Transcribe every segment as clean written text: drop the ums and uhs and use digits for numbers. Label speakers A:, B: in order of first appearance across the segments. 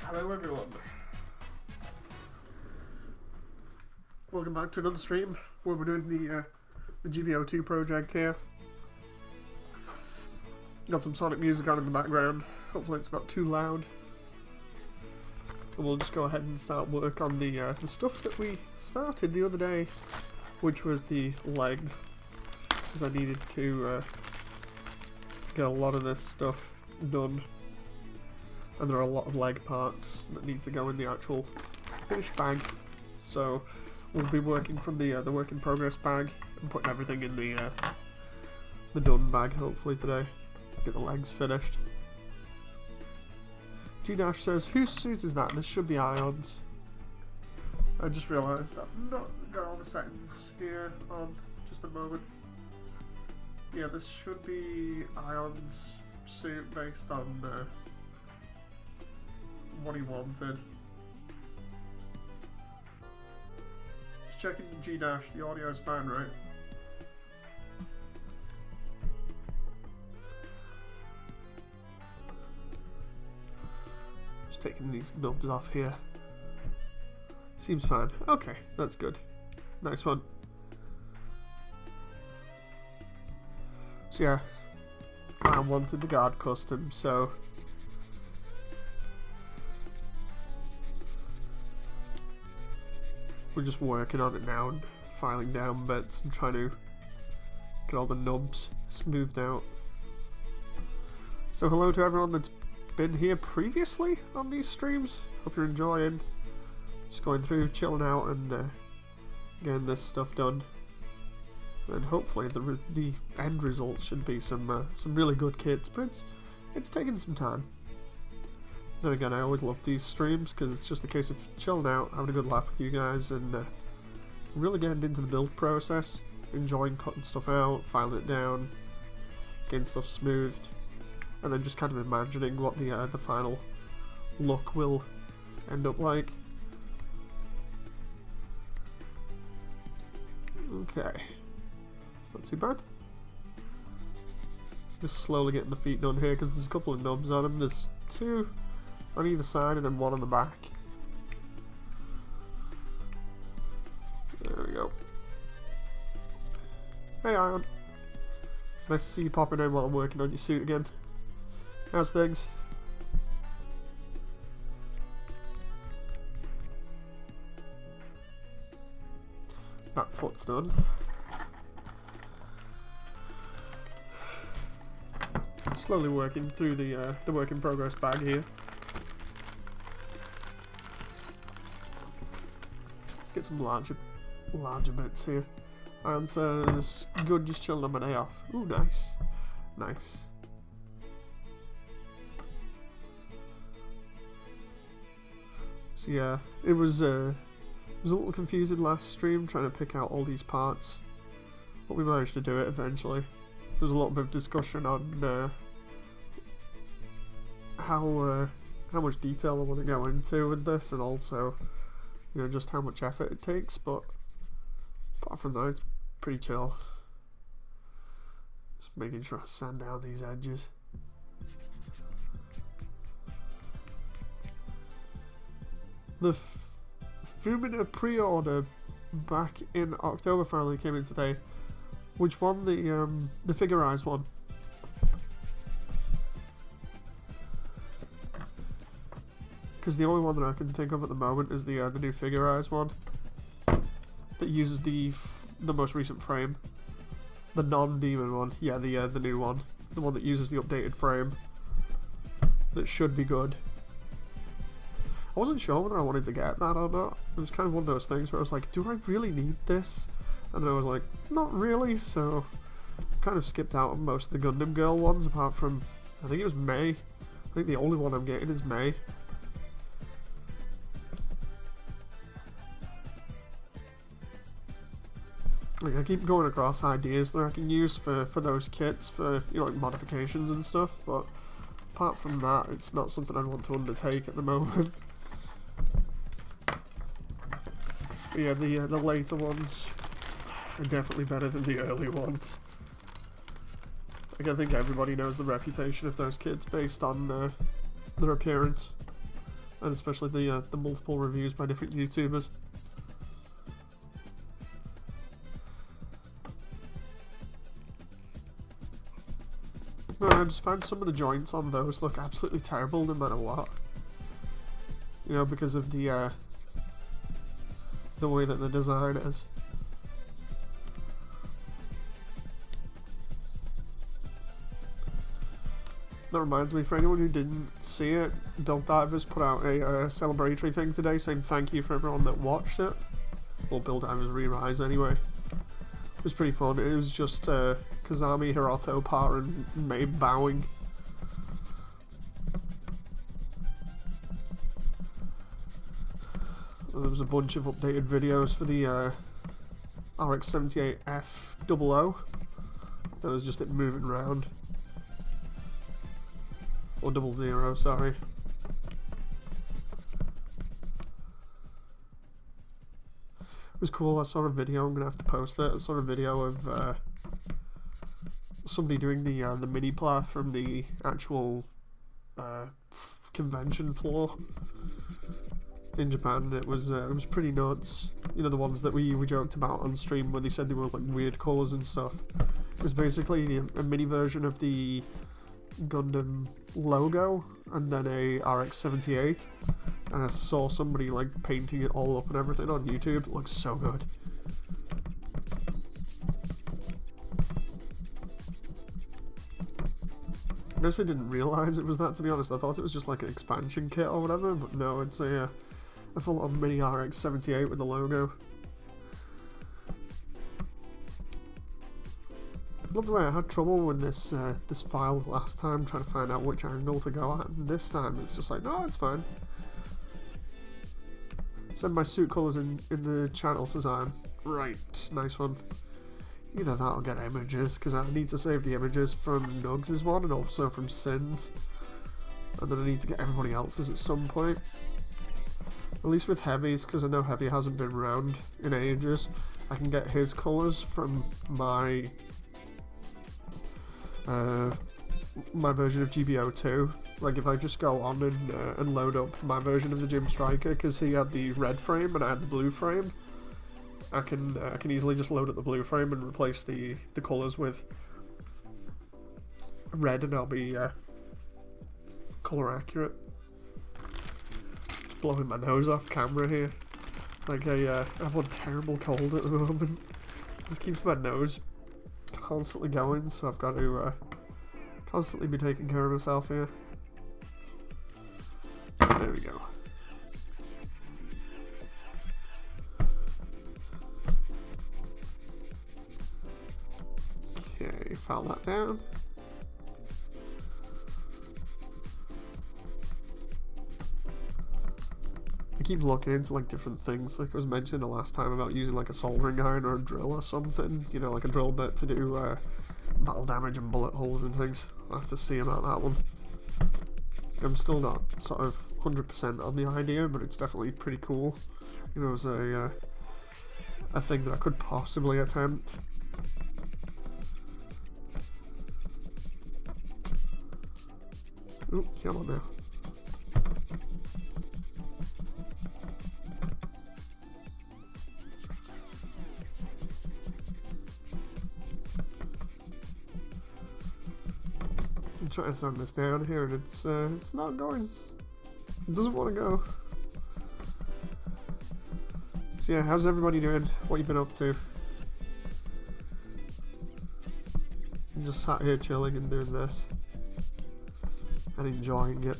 A: Hello everyone. Welcome back to another stream where we're doing the GBO2 project here. Got some Sonic music on in the background. Hopefully it's not too loud. And we'll just go ahead and start work on the stuff that we started the other day, which was the legs, because I needed to get a lot of this stuff done. And there are a lot of leg parts that need to go in the actual finished bag. So we'll be working from the work in progress bag and putting everything in the done bag hopefully today. Get the legs finished. G-Dash says, whose suit is that? This should be Ion's. I just realised I've not got all the settings here on just a moment. Yeah, this should be Ion's suit based on what he wanted. Just checking the G-Dash, the audio is fine, right? Just taking these knobs off here. Seems fine. Okay, that's good. Nice one. So yeah, I wanted the guard custom, so we're just working on it now and filing down bits and trying to get all the knobs smoothed out. So hello to everyone that's been here previously on these streams. Hope you're enjoying. Just going through, chilling out and getting this stuff done. And hopefully the end result should be some really good kits, but it's taking some time. Then again, I always love these streams because it's just a case of chilling out, having a good laugh with you guys, and really getting into the build process, enjoying cutting stuff out, filing it down, getting stuff smoothed, and then just kind of imagining what the final look will end up like. Okay, it's not too bad. Just slowly getting the feet done here because there's a couple of knobs on them. There's two on either side and then one on the back. There we go. Hey Ion. Nice to see you popping in while I'm working on your suit again. How's things? That foot's done. Slowly working through the work in progress bag here. Let's get some larger bits here. And says, good, just chilling on my day off. Ooh, nice, nice. So yeah, it was a little confusing last stream trying to pick out all these parts, but we managed to do it eventually. There was a little bit of discussion on how much detail I want to go into with this, and also, you know, just how much effort it takes. But apart from that, it's pretty chill. Just making sure I sand down these edges. The Fumina pre-order back in October finally came in today. Which one? The figurized one. Because the only one that I can think of at the moment is the new figurized one that uses the most recent frame, the non-demon one. Yeah, the new one, the one that uses the updated frame. That should be good. I wasn't sure whether I wanted to get that or not. It was kind of one of those things where I was like, do I really need this? And then I was like, not really, so I kind of skipped out on most of the Gundam Girl ones, apart from, I think it was May. I think the only one I'm getting is May. Like, I keep going across ideas that I can use for those kits, for, you know, like modifications and stuff, but apart from that, it's not something I'd want to undertake at the moment. But yeah, the later ones are definitely better than the early ones. Like, I think everybody knows the reputation of those kids based on their appearance and especially the multiple reviews by different YouTubers. No, I just find some of the joints on those look absolutely terrible no matter what. You know, because of the way that the design is. That reminds me, for anyone who didn't see it, Build Divers put out a celebratory thing today saying thank you for everyone that watched it. Well, Build Divers Re-Rise anyway. It was pretty fun. It was just Kazami, Hiroto, Par, and Mabe bowing. There was a bunch of updated videos for the RX-78F00. That was just it moving around. Or 00, sorry. It was cool. I saw a video, I'm gonna have to post it. I saw a video of somebody doing the mini-pla from the actual convention floor in Japan. It was pretty nuts. You know, the ones that we joked about on stream where they said they were like weird colours and stuff. It was basically a mini version of the Gundam logo and then a RX-78, and I saw somebody like painting it all up and everything on YouTube. It looks so good. I guess I didn't realise it was that, to be honest. I thought it was just like an expansion kit or whatever, but no, it's a full-on mini RX-78 with the logo. I love the way I had trouble with this this file last time, trying to find out which angle to go at, and this time it's just like, no, it's fine. Send my suit colours in the channel, says I'm. Right, nice one. Either that or get images, because I need to save the images from Nugs' one and also from Sin's. And then I need to get everybody else's at some point. At least with Heavy's, because I know Heavy hasn't been around in ages. I can get his colours from my my version of GBO2. Like if I just go on and load up my version of the Gym Striker, because he had the red frame and I had the blue frame, I can easily just load up the blue frame and replace the colours with red, and I'll be colour accurate. Blowing my nose off camera here. Like I have one terrible cold at the moment. It just keeps my nose constantly going, so I've got to constantly be taking care of myself here. There we go. Okay, file that down. I keep looking into like different things, like I was mentioning the last time about using like a soldering iron or a drill or something, you know, like a drill bit to do battle damage and bullet holes and things. I'll have to see about that one. I'm still not sort of 100% on the idea, but it's definitely pretty cool. You know, as a thing that I could possibly attempt. Ooh, come on now. I'm trying to send this down here, and it's not going. It doesn't want to go. So yeah, how's everybody doing? What you been up to? I'm just sat here chilling and doing this, and enjoying it,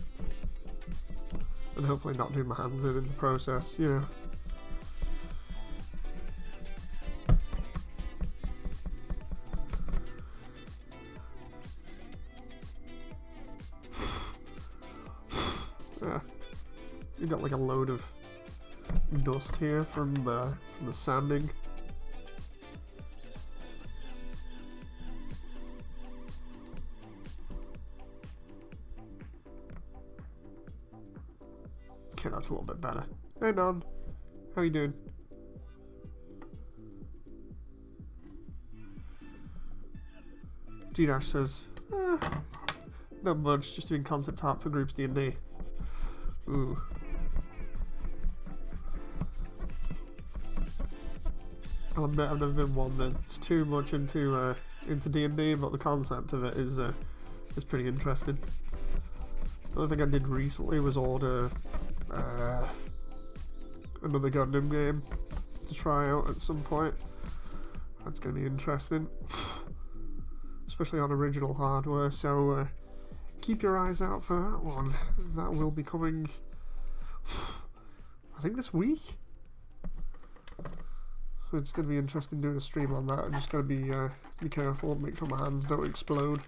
A: and hopefully not doing my hands in the process, you know. You got like a load of dust here from the sanding. Okay, that's a little bit better. Hey Non, how you doing? G-Dash says, not much, just doing concept art for groups D&D. Ooh. I'll admit I've never been one that's too much into D&D, but the concept of it is pretty interesting. The other thing I did recently was order another Gundam game to try out at some point. That's going to be interesting, especially on original hardware, so keep your eyes out for that one. That will be coming, I think, this week. So it's going to be interesting doing a stream on that. I'm just going to be careful and make sure my hands don't explode.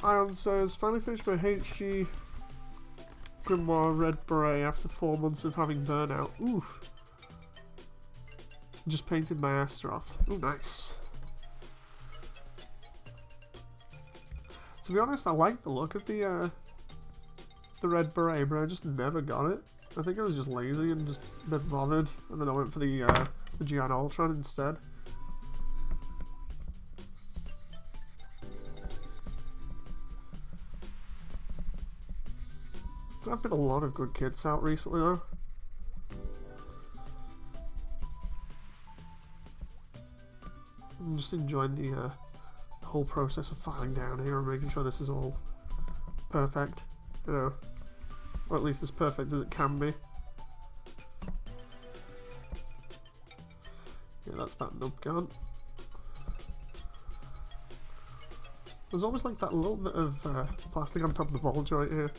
A: Ion says, finally finished my HG Grimoire Red Beret after 4 months of having burnout. Oof. Just painted my Aster off. Ooh, nice. To be honest, I like the look of the Red Beret, but I just never got it. I think I was just lazy and just never bothered, and then I went for the Giant Ultron instead. There have been a lot of good kits out recently, though. I'm just enjoying the whole process of filing down here and making sure this is all perfect, you know, or at least as perfect as it can be. Yeah, that's that nub gun. There's always like that little bit of plastic on top of the ball joint here.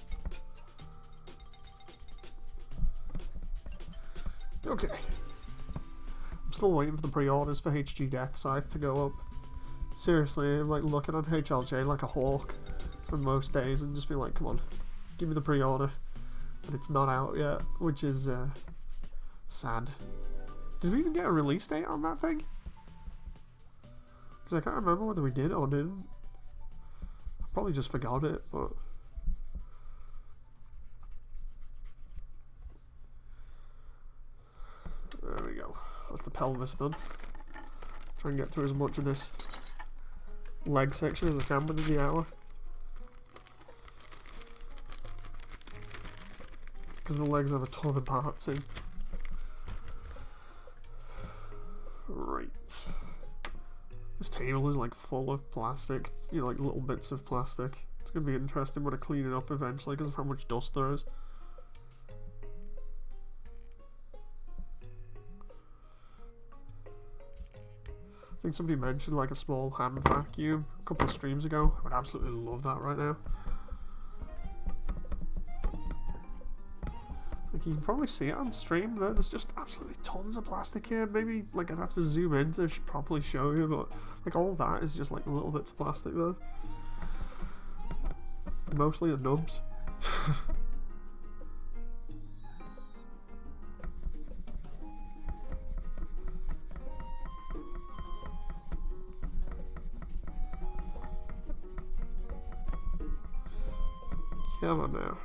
A: Okay. I'm still waiting for the pre-orders for HG Death Scythe to go up. Seriously, I'm like looking on HLJ like a hawk for most days and just be like, come on, give me the pre-order. But it's not out yet, which is sad. Did we even get a release date on that thing? Because I can't remember whether we did or didn't. I probably just forgot it, but... There we go. That's the pelvis done. Try and get through as much of this leg section as I can within the hour. Because the legs have a ton of parts in. Right. This table is like full of plastic. You know, like little bits of plastic. It's going to be interesting when I clean it up eventually because of how much dust there is. I think somebody mentioned like a small hand vacuum a couple of streams ago. I would absolutely love that right now. Like you can probably see it on stream though. There's just absolutely tons of plastic here. Maybe like I'd have to zoom in to properly show you, but like all that is just like little bits of plastic though. Mostly the nubs. Come on now.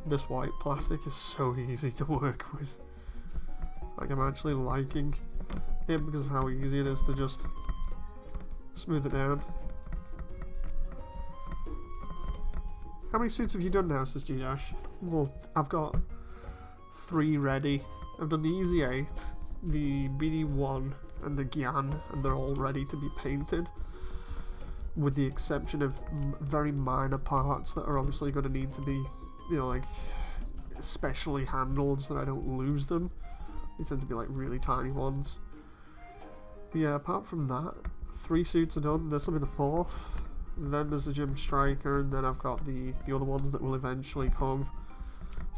A: This white plastic is so easy to work with. Like I'm actually liking it because of how easy it is to just smooth it down. How many suits have you done now, says G-Dash? Well, I've got 3 ready. I've done the Easy 8, the BD1 and the Gyan, and they're all ready to be painted. With the exception of very minor parts that are obviously going to need to be, you know, like, specially handled so that I don't lose them. They tend to be like really tiny ones. But yeah, apart from that, 3 suits are done. This will be the 4th. Then there's the Gym Striker, and then I've got the other ones that will eventually come.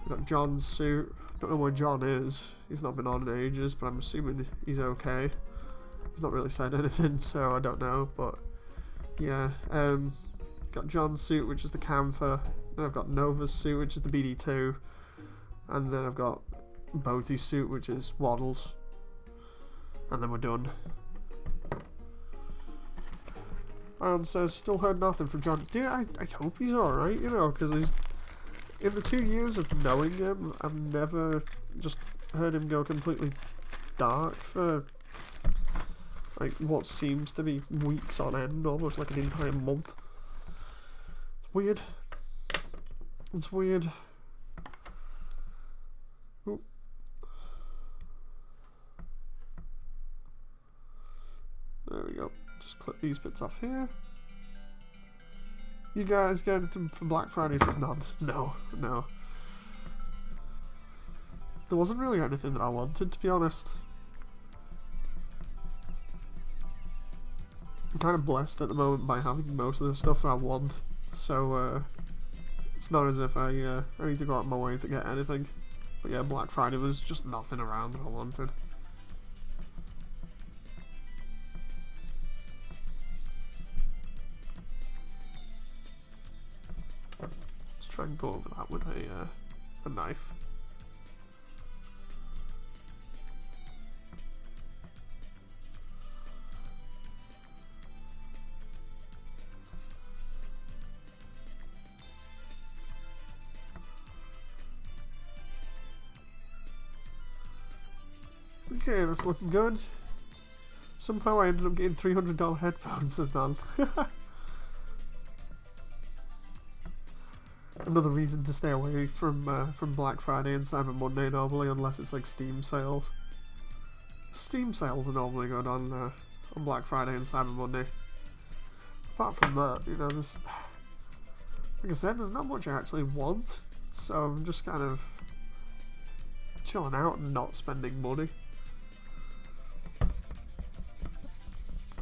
A: I've got John's suit. Don't know where John is. He's not been on in ages, but I'm assuming he's okay. He's not really said anything, so I don't know, but... Yeah, got John's suit, which is the Camphor. Then I've got Nova's suit, which is the BD2. And then I've got Boaty's suit, which is Waddles. And then we're done. So still heard nothing from John. Dude, I hope he's alright, you know, because he's... In the 2 years of knowing him, I've never just heard him go completely dark for like what seems to be weeks on end, almost like an entire month. It's weird. It's weird. Ooh. There we go. Just clip these bits off here. You guys get anything for Black Friday? Says none. No, no. There wasn't really anything that I wanted, to be honest. I'm kind of blessed at the moment by having most of the stuff that I want, so it's not as if I need to go out of my way to get anything. But yeah, Black Friday was just nothing around that I wanted. Let's try and go over that with a knife. Okay, that's looking good. Somehow I ended up getting $300 headphones as none. Another reason to stay away from Black Friday and Cyber Monday normally, unless it's like Steam sales. Steam sales are normally good on Black Friday and Cyber Monday. Apart from that, you know, there's, like I said, there's not much I actually want, so I'm just kind of chilling out and not spending money.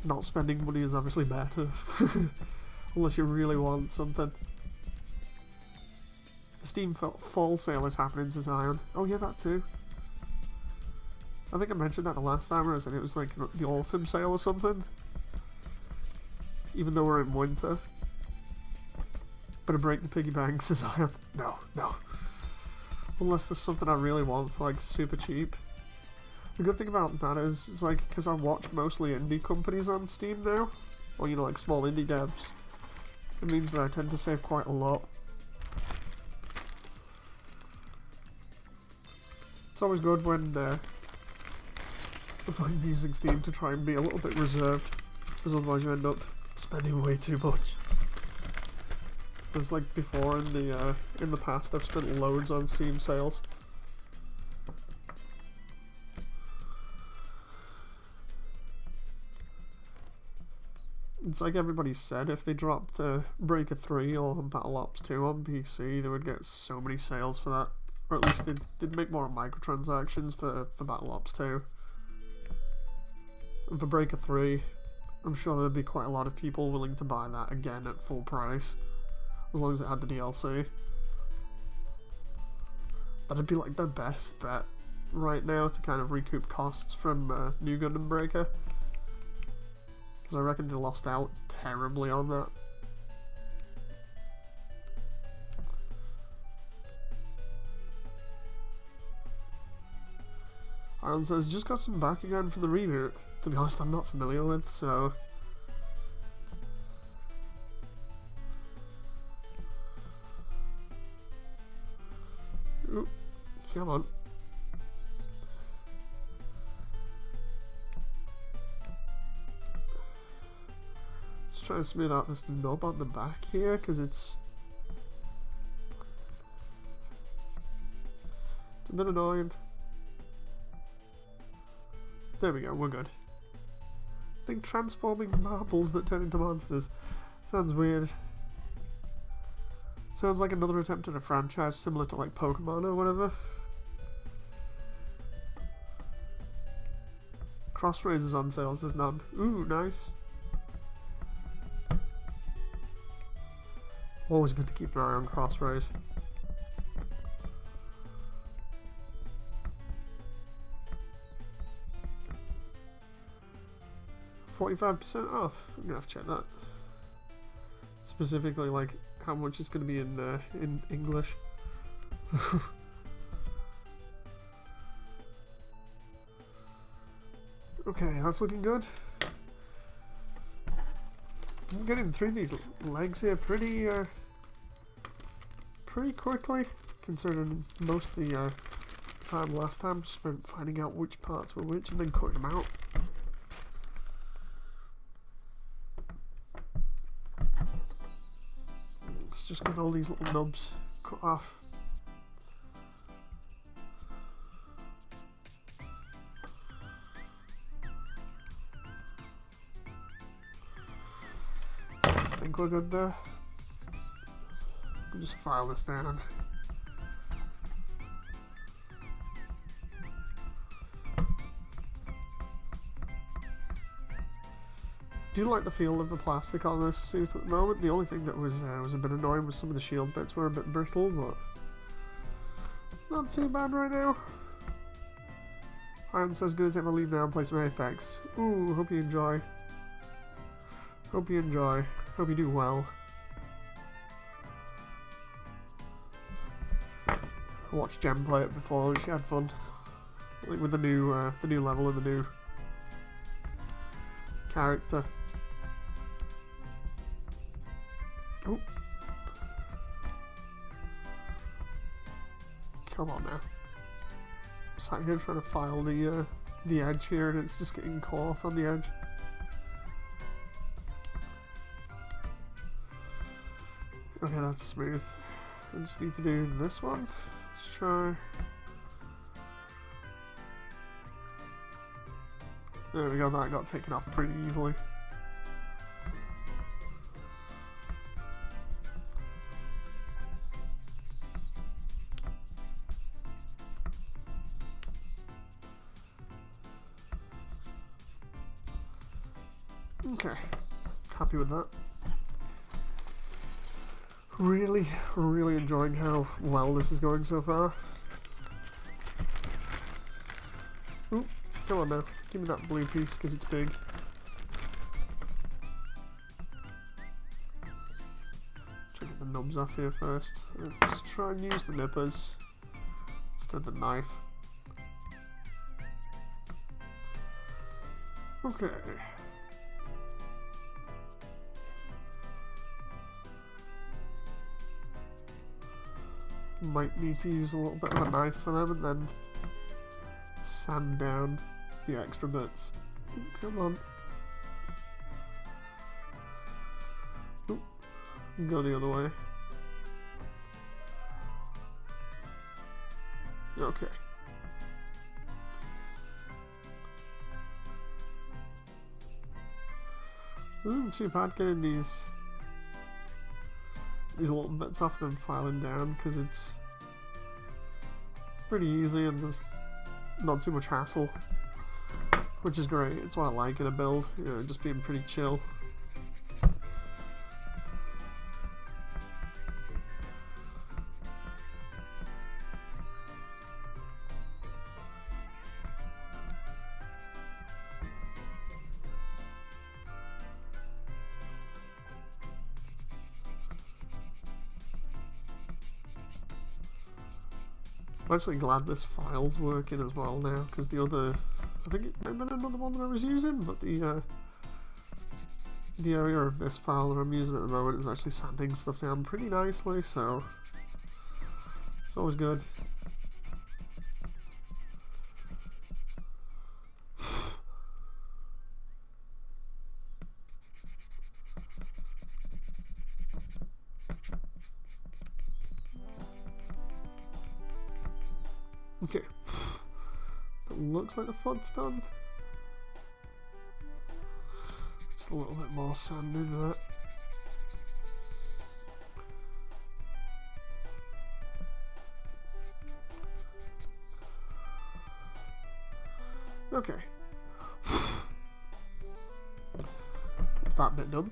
A: Not spending money is obviously better, unless you really want something. The Steam fall sale is happening to Zion. Oh yeah, that too. I think I mentioned that the last time, or I said it was like the autumn sale or something. Even though we're in winter. Better break the piggy bank, says Zion. No, no. Unless there's something I really want for like super cheap. The good thing about that is like, because I watch mostly indie companies on Steam now, or you know, like small indie devs, it means that I tend to save quite a lot. It's always good when using Steam to try and be a little bit reserved, because otherwise you end up spending way too much. Because like before in the past, I've spent loads on Steam sales. It's like everybody said, if they dropped Breaker 3 or Battle Ops 2 on PC, they would get so many sales for that. Or at least they'd make more microtransactions for Battle Ops 2. And for Breaker 3, I'm sure there'd be quite a lot of people willing to buy that again at full price. As long as it had the DLC. That'd be like the best bet right now to kind of recoup costs from New Gundam Breaker. Because I reckon they lost out terribly on that. Iron says, just got some back again for the reboot. To be honest, I'm not familiar with, so... Ooh, come on. Trying to smooth out this knob on the back here because it's a bit annoying. There we go, we're good. I think transforming marbles that turn into monsters sounds weird. Sounds like another attempt at a franchise similar to like Pokemon or whatever. Crossrays is on sale, says none. Ooh, nice. Always good to keep an eye on Crossrays. $45% off. I'm gonna have to check that. Specifically, like how much it's gonna be in English. Okay, that's looking good. I'm getting through these legs here pretty quickly, considering most of the time last time spent finding out which parts were which and then cutting them out. just get all these little nubs cut off. I think we're good there. We'll just file this down. I do like the feel of the plastic on this suit at the moment. The only thing that was a bit annoying was some of the shield bits were a bit brittle, but not too bad right now. I'm so good to take my leave now and play some Apex. Ooh, hope you enjoy. Hope you enjoy. Hope you do well. I watched Jem play it before and she had fun. Like with the new level and the new character. Oh. Come on now. I'm sat here trying to file the edge here and it's just getting caught on the edge. Okay, that's smooth. I just need to do this one. Let's try. There we go, that got taken off pretty easily. Okay, happy with that. Really enjoying how well this is going so far. Ooh, come on now, give me that blue piece because it's big. Try to get the nubs off here first. Let's try and use the nippers instead of the knife. Okay. Might need to use a little bit of a knife for them and then sand down the extra bits. Ooh, come on. Ooh, go the other way. Okay. This isn't too bad getting these little bits off and then filing down because it's pretty easy and there's not too much hassle, which is great. It's what I like in a build, you know, just being pretty chill. I'm actually glad this file's working as well now, because the other, I think it might have been another one that I was using, but the area of this file that I'm using at the moment is actually sanding stuff down pretty nicely, so it's always good. Okay, that looks like the font's done. Just a little bit more sand in that. Okay, that's that bit done.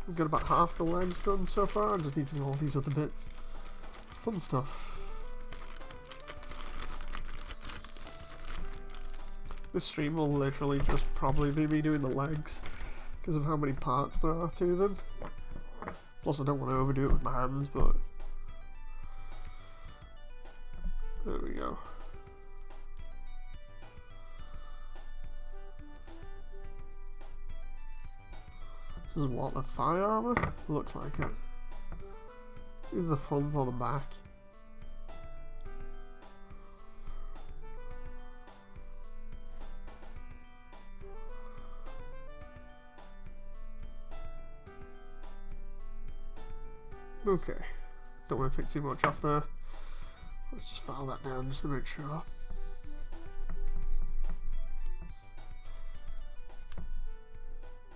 A: We've got about half the legs done so far. I just need to do all these other bits. Fun stuff. This stream will literally just probably be me doing the legs because of how many parts there are to them. Plus I don't want to overdo it with my hands, but there we go. This is what, the thigh armor? Looks like it. It's either the front or the back. Okay. Don't want to take too much off there. Let's just file that down just to make sure.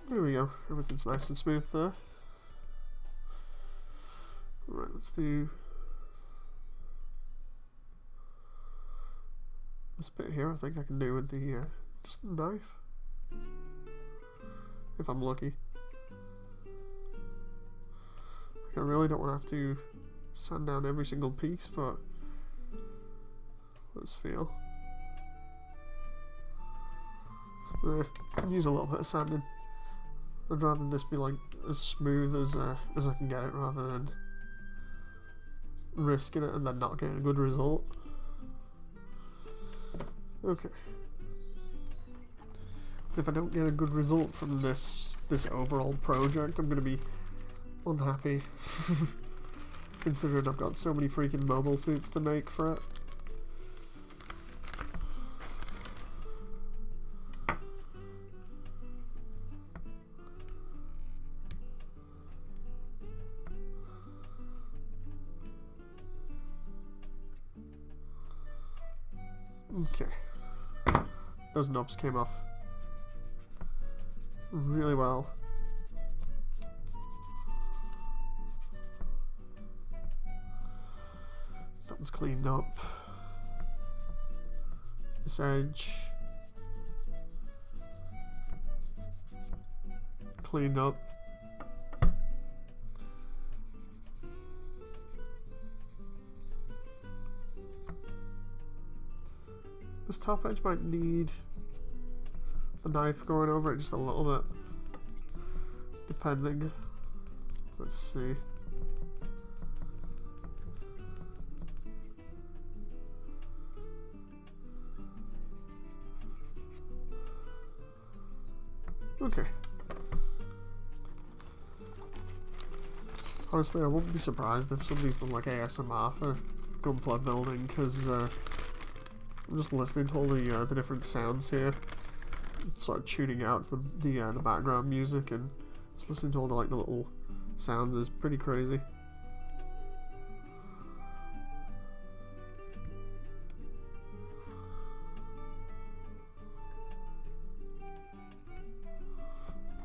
A: There we go. Everything's nice and smooth there. Alright, let's do this bit here. I think I can do with the just the knife, if I'm lucky. Like, I really don't want to have to sand down every single piece, but let's feel. Can use a little bit of sanding. I'd rather this be like as smooth as I can get it, rather than risking it and then not getting a good result. Okay. If I don't get a good result from this overall project, I'm gonna be unhappy. Considering I've got so many freaking mobile suits to make for it. Okay. Those knobs came off really well. That one's cleaned up. This edge cleaned up. This top edge might need the knife going over it just a little bit, depending. Let's see. Okay. Honestly, I wouldn't be surprised if somebody's done like ASMR for Gunpla building, because I'm just listening to all the different sounds here, sort of tuning out the background music, and just listening to all the the little sounds is pretty crazy.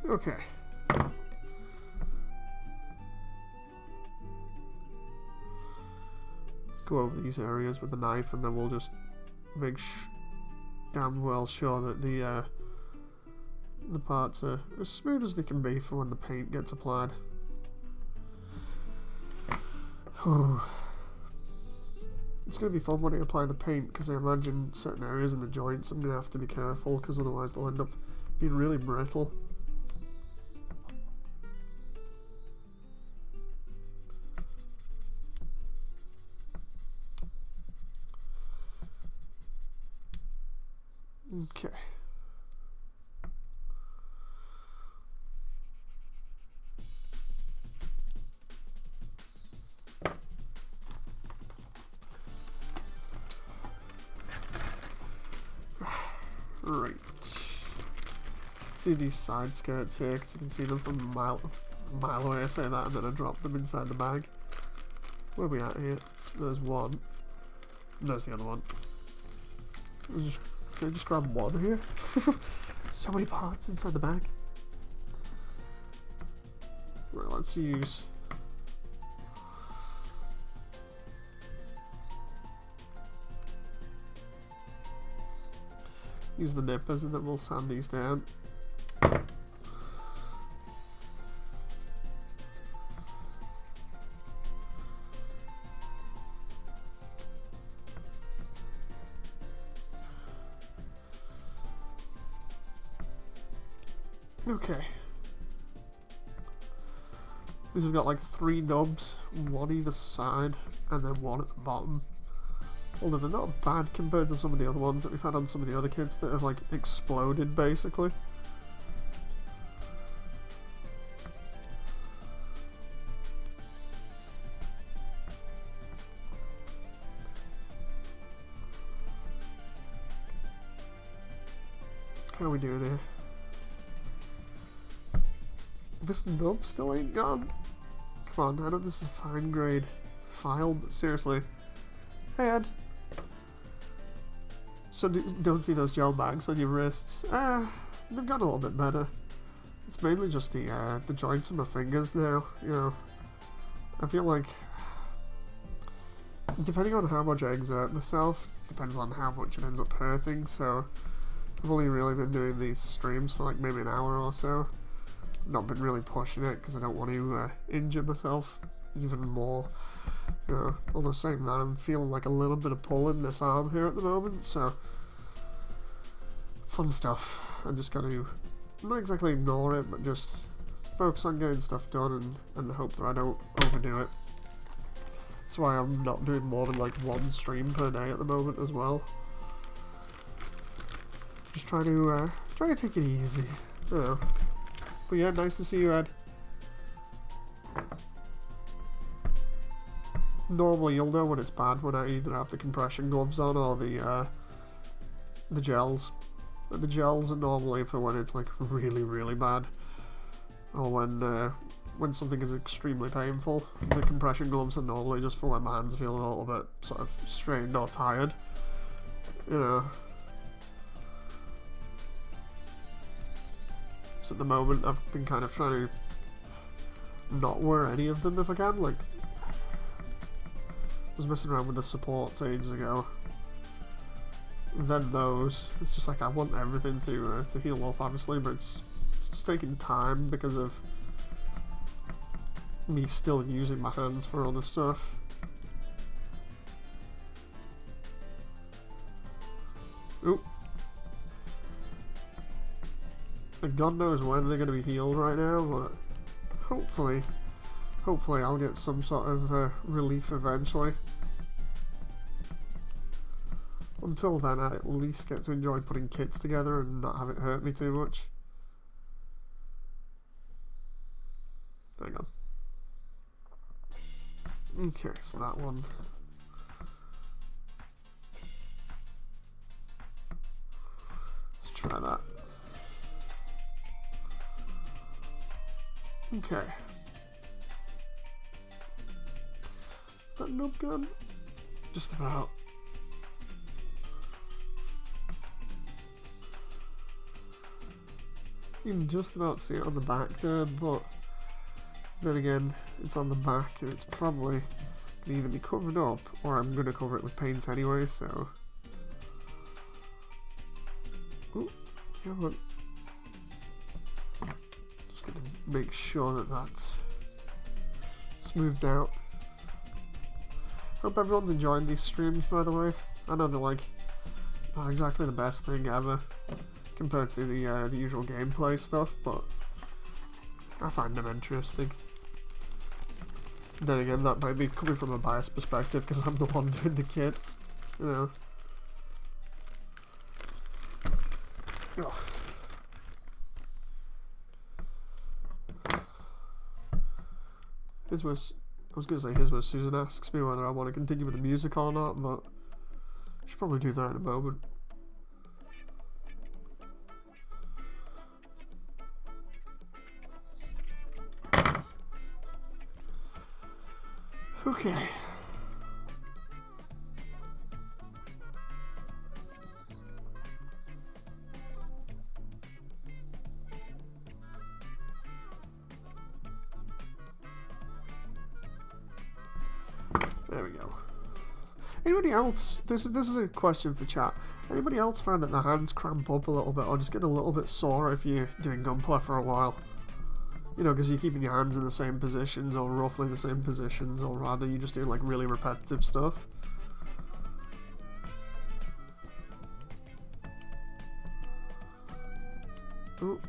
A: Okay. Let's go over these areas with the knife, and then we'll just make damn well sure that the parts are as smooth as they can be for when the paint gets applied. It's going to be fun when I apply the paint, because I imagine certain areas in the joints I'm going to have to be careful, because otherwise they'll end up being really brittle. Okay. Right. Let's do these side skirts here, because you can see them from a mile away. I say that, and then I drop them inside the bag. Where are we at here? There's one. There's the other one. Can I just grab one here? So many parts inside the bag. Right, let's use... use the nippers, and then we'll sand these down. Okay. Because we've got like 3 knobs, one either side, and then one at the bottom. Although they're not bad compared to some of the other ones that we've had on some of the other kits that have like exploded basically. How are we doing here? This knob still ain't gone. Come on, I know this is a fine grade file, but seriously. Hey Ed. So don't see those gel bags on your wrists. They've got a little bit better. It's mainly just the joints of my fingers now, you know. I feel like, depending on how much I exert myself, depends on how much it ends up hurting, so I've only really been doing these streams for like maybe an hour or so. Not been really pushing it because I don't want to injure myself even more. You know, although saying that, I'm feeling like a little bit of pull in this arm here at the moment, so fun stuff. I just got to not exactly ignore it, but just focus on getting stuff done and hope that I don't overdo it. That's why I'm not doing more than like one stream per day at the moment as well. Just try to take it easy. You know. But yeah, nice to see you, Ed. Normally you'll know when it's bad when I either have the compression gloves on or the gels. But the gels are normally for when it's like really, really bad. Or when something is extremely painful. The compression gloves are normally just for when my hands feel a little bit sort of strained or tired. You know. So at the moment I've been kind of trying to not wear any of them if I can. Like, I was messing around with the supports ages ago. Then those. It's just like I want everything to heal up, obviously, but it's just taking time because of me still using my hands for other stuff. Oop. And God knows when they're going to be healed right now, but hopefully I'll get some sort of relief eventually. Until then, I at least get to enjoy putting kits together and not have it hurt me too much. Hang on. Okay, so that one. Let's try that. Okay. Is that nub gun? Just about. You can just about see it on the back there, but then again, it's on the back and it's probably going to either be covered up or I'm going to cover it with paint anyway, so. Ooh, come on. Just going to make sure that that's smoothed out. Hope everyone's enjoying these streams, by the way. I know they're like not exactly the best thing ever compared to the usual gameplay stuff, but I find them interesting. Then again, that might be coming from a biased perspective because I'm the one doing the kits, you know. Oh. I was going to say his was Susan asks me whether I want to continue with the music or not, but I should probably do that in a moment. Okay. There we go. Anybody else? This is a question for chat. Anybody else find that the hands cramp up a little bit, or just get a little bit sore if you're doing Gunpla for a while? You know, because you're keeping your hands in the same positions, or roughly the same positions, or rather you're just doing like really repetitive stuff. Because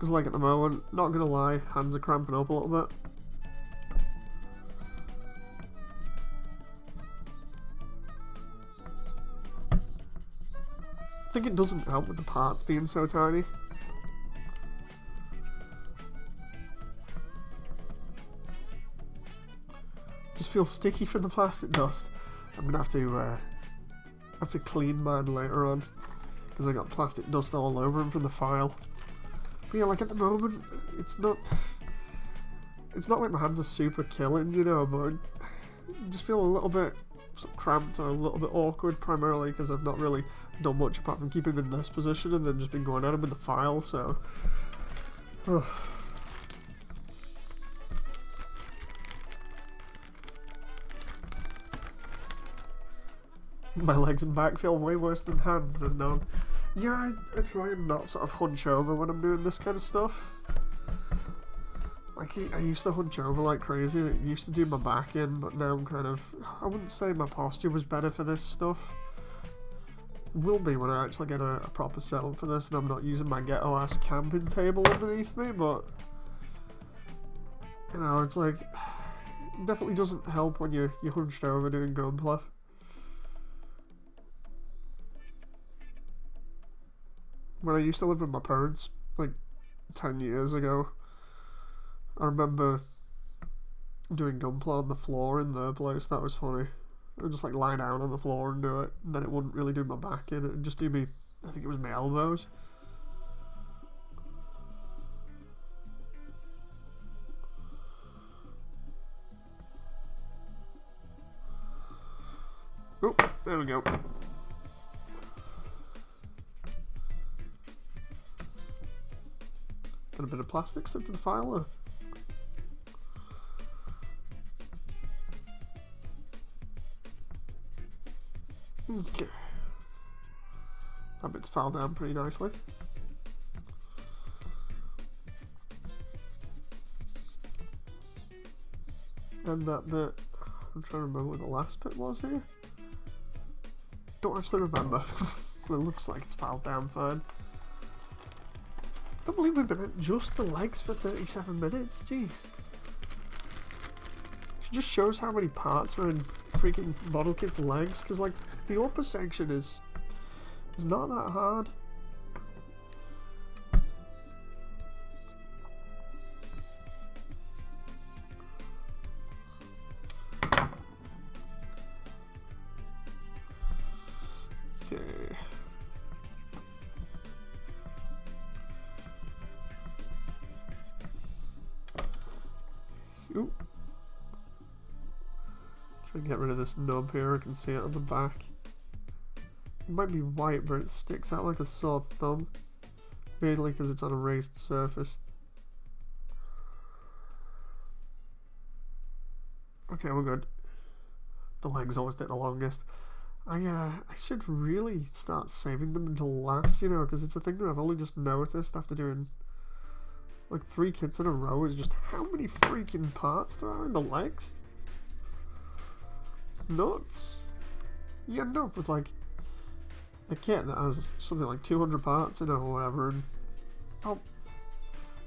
A: like at the moment, not gonna lie, hands are cramping up a little bit. I think it doesn't help with the parts being so tiny. Just feels sticky from the plastic dust. I'm gonna have to clean mine later on because I got plastic dust all over them from the file. But yeah, like at the moment, it's not. it's not like my hands are super killing, you know, but I just feel a little bit sort of cramped or a little bit awkward, primarily because I've not really done much apart from keeping in this position and then just been going at him with the file, so... My legs and back feel way worse than hands, there's none. Yeah, I try and not sort of hunch over when I'm doing this kind of stuff. Like, I used to hunch over like crazy, it used to do my back in, but now I'm kind of... I wouldn't say my posture was better for this stuff. It will be when I actually get a proper setup for this and I'm not using my ghetto-ass camping table underneath me, but... You know, it's like... It definitely doesn't help when you're hunched over doing Gunpla. When I used to live with my parents, like 10 years ago, I remember doing Gunpla on the floor in their place. That was funny. I would just like lie down on the floor and do it, and then it wouldn't really do my back in. It would just do me, I think it was my elbows. Oh, there we go. Got a bit of plastic stuck to the file there. Okay. That bit's filed down pretty nicely. And that bit, I'm trying to remember what the last bit was here. Don't actually remember. It looks like it's filed down fine. I can't believe we've been at just the legs for 37 minutes, jeez. It just shows how many parts are in freaking model kit's legs, because like the upper section is not that hard. Okay. Ooh. Try and get rid of this nub here, I can see it on the back. It might be white, but it sticks out like a sore thumb. Mainly because it's on a raised surface. Okay, we're good. The legs always take the longest. I should really start saving them until last, you know, because it's a thing that I've only just noticed after doing like 3 kits in a row, is just how many freaking parts there are in the legs. Nuts. You end up with like a kit that has something like 200 parts in it or whatever, and about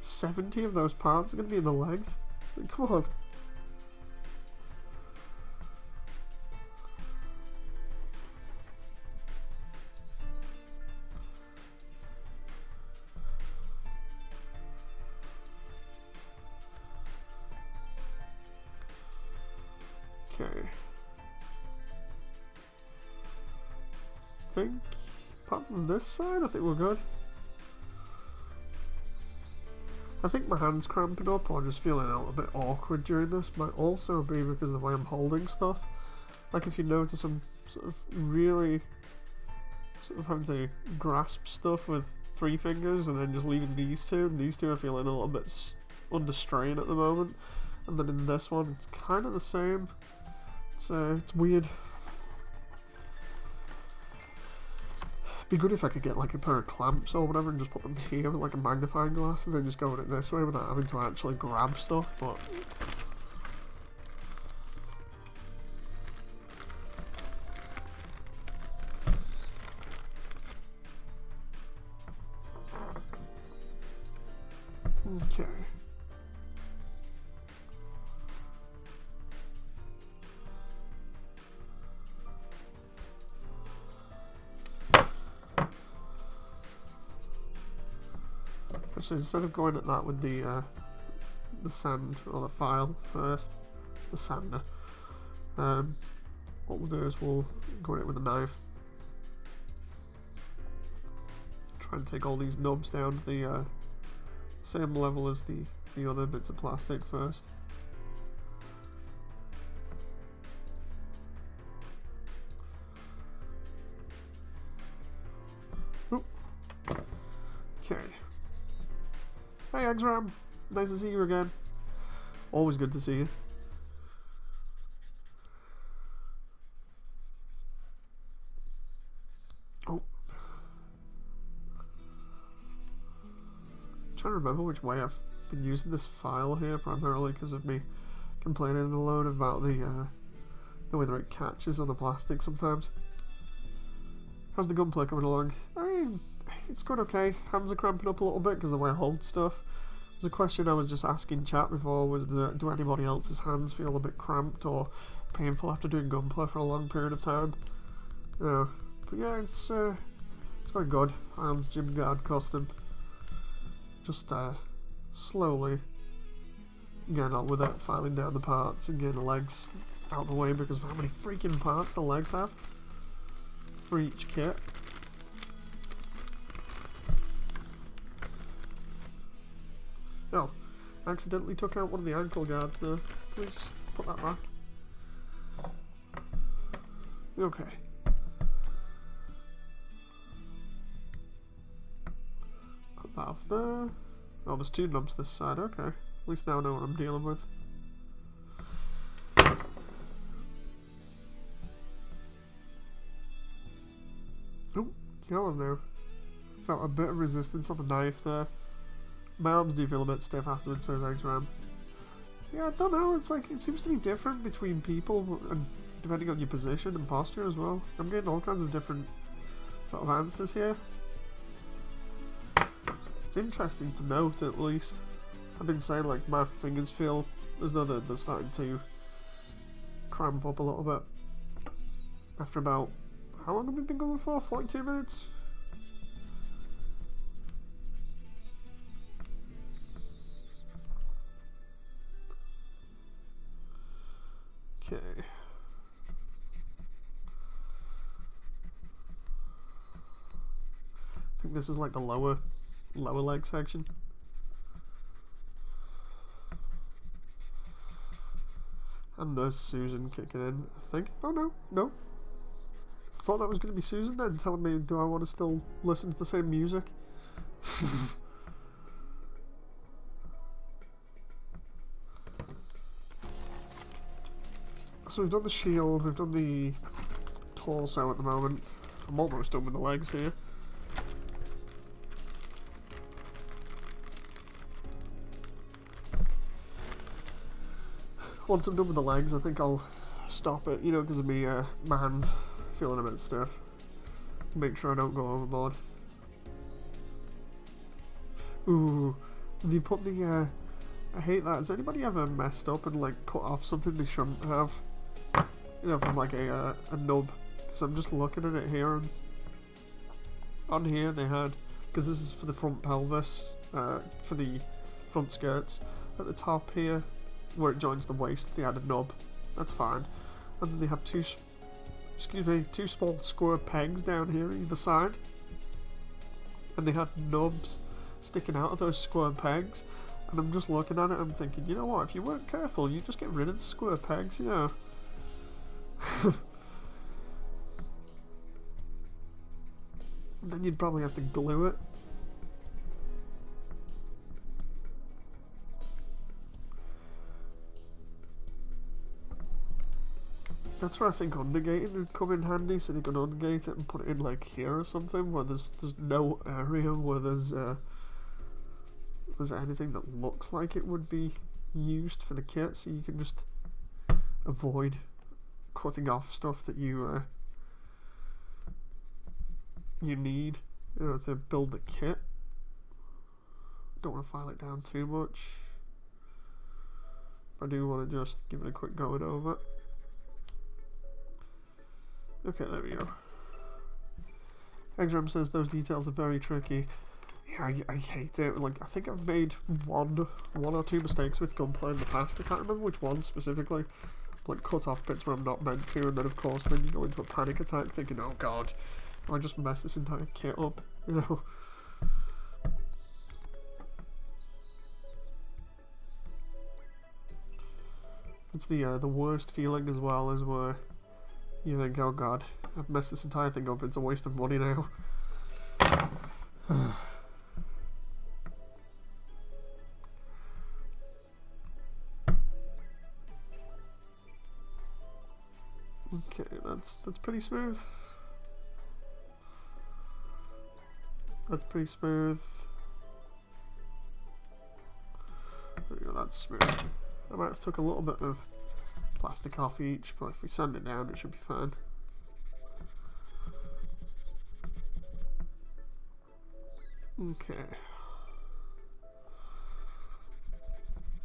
A: 70 of those parts are going to be in the legs. Like, come on. Okay. I think, apart from this side, I think we're good. I think my hand's cramping up or just feeling a little bit awkward during this. Might also be because of the way I'm holding stuff. Like if you notice, I'm sort of really having to grasp stuff with 3 fingers and then just leaving these 2. And these 2 are feeling a little bit under strain at the moment. And then in this one, it's kind of the same. It's weird. Be good if I could get like a pair of clamps or whatever and just put them here with like a magnifying glass and then just go at it this way without having to actually grab stuff, but... Okay. Actually, instead of going at that with the sand or the file first, the sander, what we'll do is we'll go at it with a knife. Try and take all these knobs down to the same level as the other bits of plastic first. Okay. Hey, Exram. Nice to see you again. Always good to see you. Oh. I'm trying to remember which way I've been using this file here, primarily because of me complaining a load about the way that it catches on the plastic sometimes. How's the gunplay coming along? I mean, it's going okay. Hands are cramping up a little bit because of the way I hold stuff. There's a question I was just asking chat before, was do anybody else's hands feel a bit cramped or painful after doing gunplay for a long period of time? Yeah, but yeah, it's going good. Hands Gym Guard custom. Just slowly getting on with it, filing down the parts and getting the legs out of the way because of how many freaking parts the legs have for each kit. Oh, I accidentally took out one of the ankle guards there. Please put that back. Okay. Put that off there. Oh, there's two knobs this side, okay. At least now I know what I'm dealing with. Oh, go on now. Felt a bit of resistance on the knife there. My arms do feel a bit stiff afterwards, so thanks, Ram. So yeah, I don't know, it's like, it seems to be different between people, and depending on your position and posture as well. I'm getting all kinds of different sort of answers here. It's interesting to note, at least. I've been saying, like, my fingers feel as though they're starting to cramp up a little bit. After about, how long have we been going for? 42 minutes? Okay. I think this is like the lower leg section. And there's Susan kicking in, I think. Oh no, no. I thought that was going to be Susan then, telling me, do I want to still listen to the same music? So we've done the shield, we've done the torso at the moment. I'm almost done with the legs here. Once I'm done with the legs, I think I'll stop it, you know, because of me, my hands feeling a bit stiff. Make sure I don't go overboard. Ooh, they put the, I hate that. Has anybody ever messed up and, like, cut off something they shouldn't have? You know, from, like, a nub. Because I'm just looking at it here, and on here they had, because this is for the front pelvis, for the front skirts, at the top here, where it joins the waist, they had a nub. That's fine. And then they have two small square pegs down here either side. And they had nubs sticking out of those square pegs. And I'm just looking at it, I'm thinking, you know what, if you weren't careful, you just get rid of the square pegs, you know. And then you'd probably have to glue it. That's where I think undergating would come in handy, so they can ungate it and put it in like here or something, where there's no area where there's anything that looks like it would be used for the kit, so you can just avoid cutting off stuff that you need, you know, to build the kit. Don't want to file it down too much. I do want to just give it a quick going over. Okay, there we go. Exram says those details are very tricky. Yeah, I hate it. Like, I think I've made one or two mistakes with Gunpla in the past. I can't remember which one specifically. Like, cut off bits where I'm not meant to, and then of course then you go into a panic attack thinking, oh god, I just messed this entire kit up, you know. It's the worst feeling as well, is where you think, oh god, I've messed this entire thing up, it's a waste of money now. Okay, that's pretty smooth. That's pretty smooth. There we go, that's smooth. I might have took a little bit of plastic off each, but if we sand it down, it should be fine. Okay.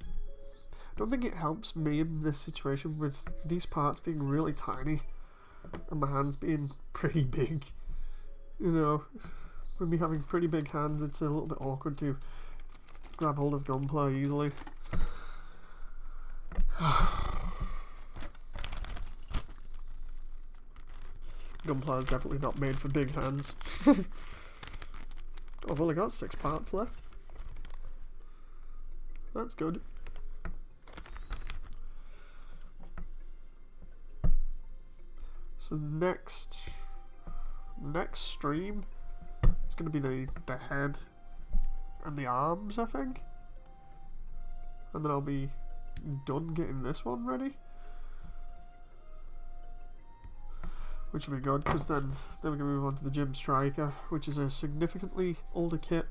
A: I don't think it helps me in this situation with these parts being really tiny and my hands being pretty big. You know, with me having pretty big hands, it's a little bit awkward to grab hold of Gunpla easily. Gunpla is definitely not made for big hands. I've only got 6 parts left. That's good. So next stream is going to be the head and the arms, I think. And then I'll be done getting this one ready. Which will be good, because then we can move on to the Gym Striker, which is a significantly older kit.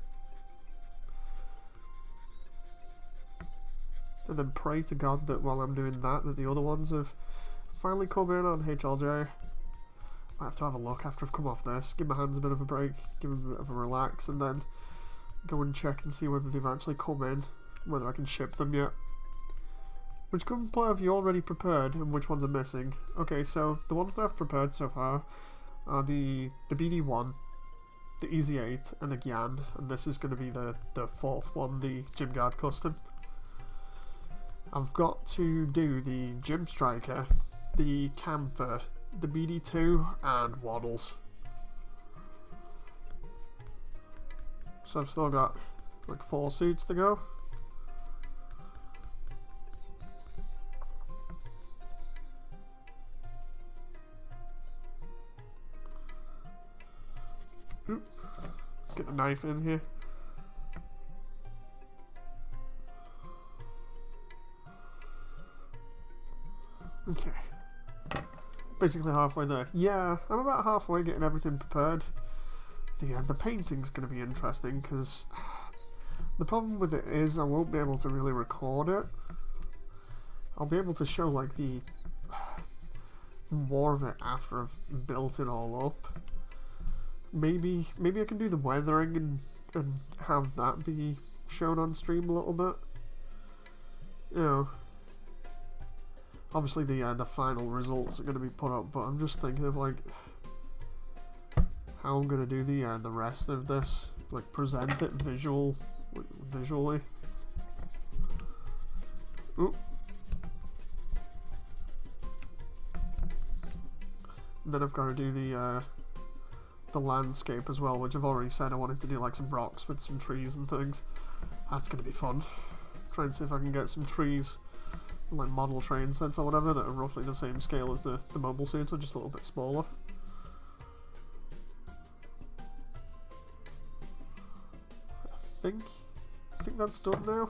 A: And then pray to God that while I'm doing that the other ones have finally come in on HLJ. I have to have a look after I've come off this, give my hands a bit of a break, give them a bit of a relax, and then go and check and see whether they've actually come in, whether I can ship them yet. Which Gunpla have you already prepared, and which ones are missing? Okay, so the ones that I've prepared so far are the BD1, the Easy 8, and the Gyan, and this is going to be the 4th one, the Gym Guard Custom. I've got to do the Gym Striker, the Camphor, the BD2, and Waddles. So I've still got like 4 suits to go. Let's get the knife in here. Okay. Basically halfway there. Yeah, I'm about halfway getting everything prepared. The painting's going to be interesting because the problem with it is I won't be able to really record it. I'll be able to show like the more of it after I've built it all up. Maybe I can do the weathering and have that be shown on stream a little bit. You know, obviously the final results are going to be put up, but I'm just thinking of like how I'm going to do the rest of this, like present it visually. Ooh. And then I've got to do the landscape as well, which I've already said I wanted to do like some rocks with some trees and things. That's going to be fun. Try and see if I can get some trees, like model train sets or whatever, that are roughly the same scale as the mobile suits, or just a little bit smaller. I think that's done now.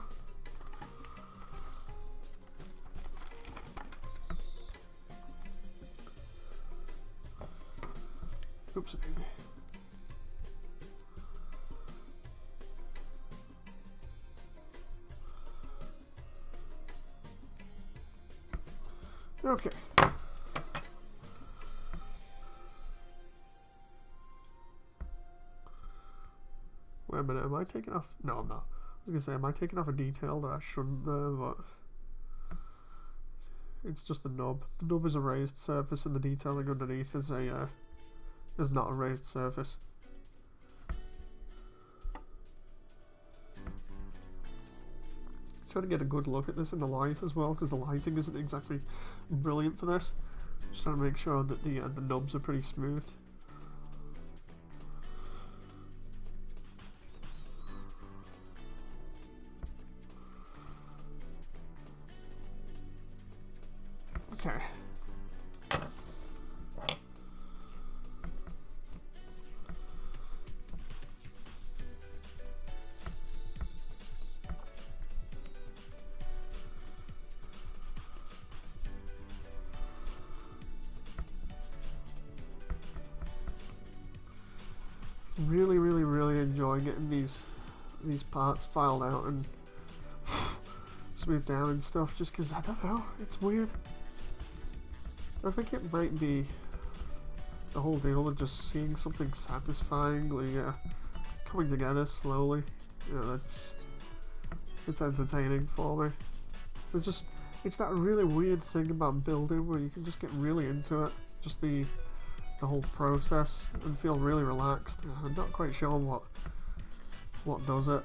A: Oops, daisy. Okay. Wait a minute, am I taking off? No, I'm not. I was gonna say, am I taking off a detail that I shouldn't there, but it's just the nub. The nub is a raised surface, and the detailing underneath is not a raised surface. Trying to get a good look at this in the light as well, because the lighting isn't exactly brilliant for this. Just trying to make sure that the nubs are pretty smooth. Okay. getting these parts filed out and smoothed down and stuff, just because I don't know, it's weird. I think it might be the whole deal with just seeing something satisfyingly coming together slowly. You know, it's entertaining for me. It's that really weird thing about building where you can just get really into it, just the whole process, and feel really relaxed. I'm not quite sure what does it.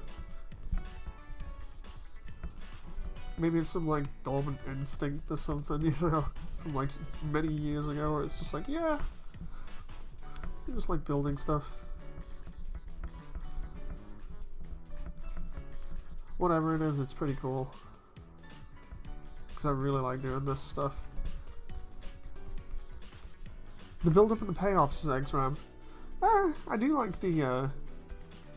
A: Maybe it's some like dormant instinct or something, you know, from like many years ago, where it's just like, yeah, I just like building stuff. Whatever it is, it's pretty cool. Because I really like doing this stuff. The build-up and the payoffs, says Xram. I do like the, you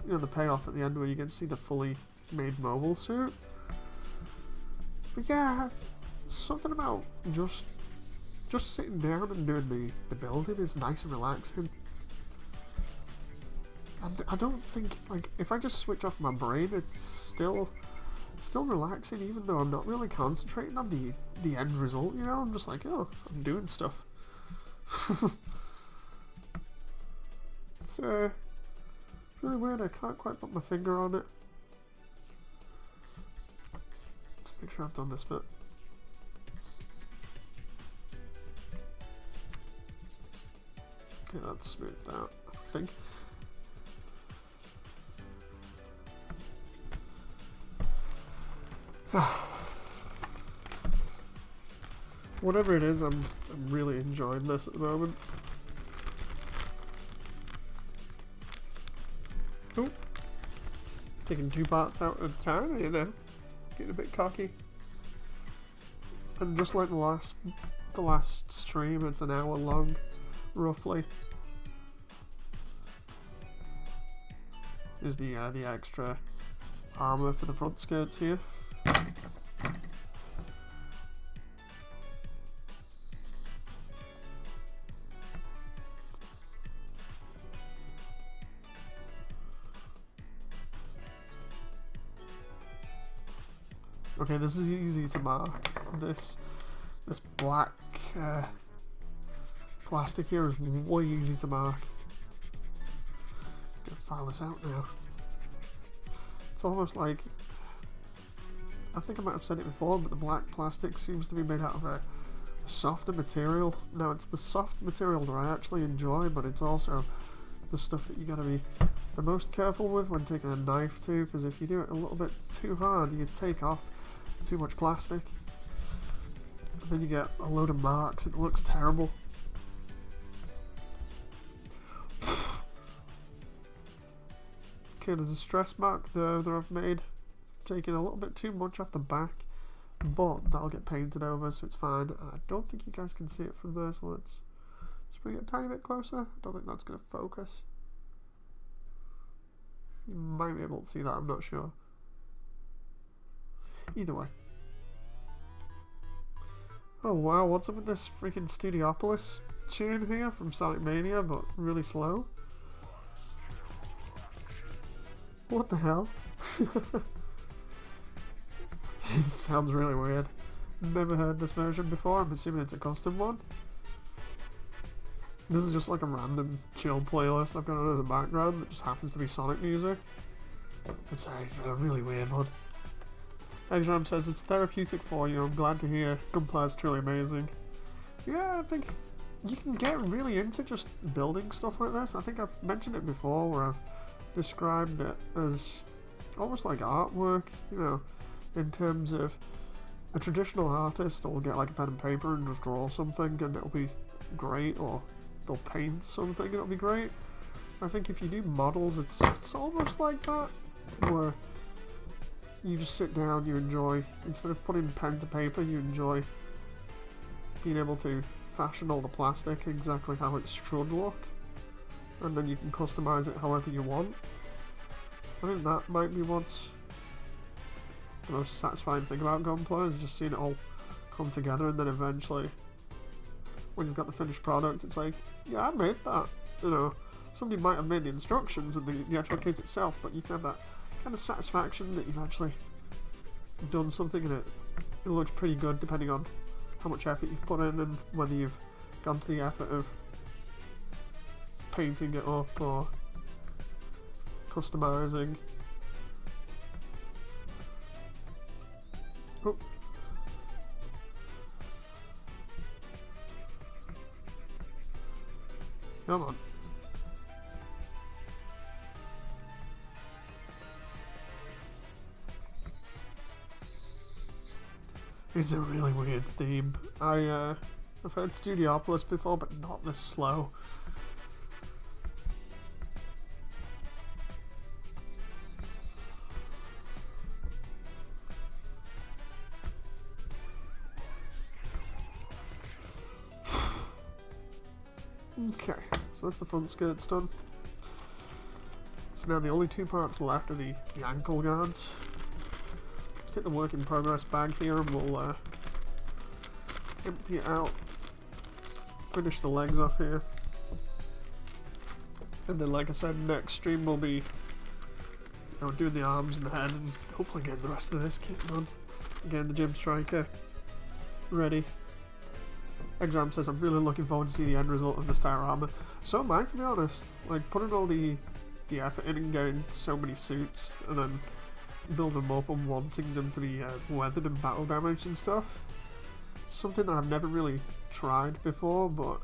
A: know, the payoff at the end where you get to see the fully made mobile suit. But yeah, something about just sitting down and doing the building is nice and relaxing. And I don't think, like, if I just switch off my brain, it's still relaxing, even though I'm not really concentrating on the end result, you know? I'm just like, oh, I'm doing stuff. It's really weird, I can't quite put my finger on it. Let's make sure I've done this bit. Okay, that's smoothed out, I think. Whatever it is, I'm really enjoying this at the moment. Oh, taking 2 parts out at a time, you know, getting a bit cocky. And just like the last stream, it's an hour long, roughly. Is the extra armor for the front skirts here. Okay, this is easy to mark. This black plastic here is way easy to mark. Gonna file this out now. It's almost like, I think I might have said it before, but the black plastic seems to be made out of a softer material. Now, it's the soft material that I actually enjoy, but it's also the stuff that you gotta be the most careful with when taking a knife to, because if you do it a little bit too hard, you take off too much plastic, and then you get a load of marks. It looks terrible. Okay, there's a stress mark there that I've made, taking a little bit too much off the back, but that'll get painted over, so it's fine. I don't think you guys can see it from there, so let's just bring it a tiny bit closer. I don't think that's going to focus. You might be able to see that, I'm not sure. Either way. Oh wow, what's up with this freaking Studiopolis tune here from Sonic Mania, but really slow? What the hell? This sounds really weird. Never heard this version before, I'm assuming it's a custom one. This is just like a random chill playlist I've got on in the background that just happens to be Sonic music. It's a really weird one. Exram says it's therapeutic for you. I'm glad to hear. Gunpla is truly amazing. Yeah, I think you can get really into just building stuff like this. I think I've mentioned it before where I've described it as almost like artwork, you know, in terms of a traditional artist will get like a pen and paper and just draw something and it'll be great, or they'll paint something and it'll be great. I think if you do models, it's almost like that, where you just sit down, you enjoy, instead of putting pen to paper, you enjoy being able to fashion all the plastic exactly how it should look, and then you can customize it however you want. I think that might be what's the most satisfying thing about Gunpla, is just seeing it all come together, and then eventually, when you've got the finished product, it's like, yeah, I made that, you know. somebody might have made the instructions in the actual kit itself, but you can have that kind of satisfaction that you've actually done something and it looks pretty good depending on how much effort you've put in and whether you've gone to the effort of painting it up or customizing. Oh. Come on. It's a really weird theme. I've heard Studiopolis before, but not this slow. Okay, so that's the front skirts done. So now the only two parts left are the ankle guards. Let's take the work in progress bag here and we'll empty it out. Finish the legs off here. And then, like I said, next stream will be doing the arms and the head and hopefully getting the rest of this kit done. Again, the Gym Striker ready. Exam says, I'm really looking forward to see the end result of this diorama. So am I, to be honest. Like, putting all the effort in and getting so many suits and then building them up and wanting them to be weathered and battle damaged and stuff. Something that I've never really tried before, but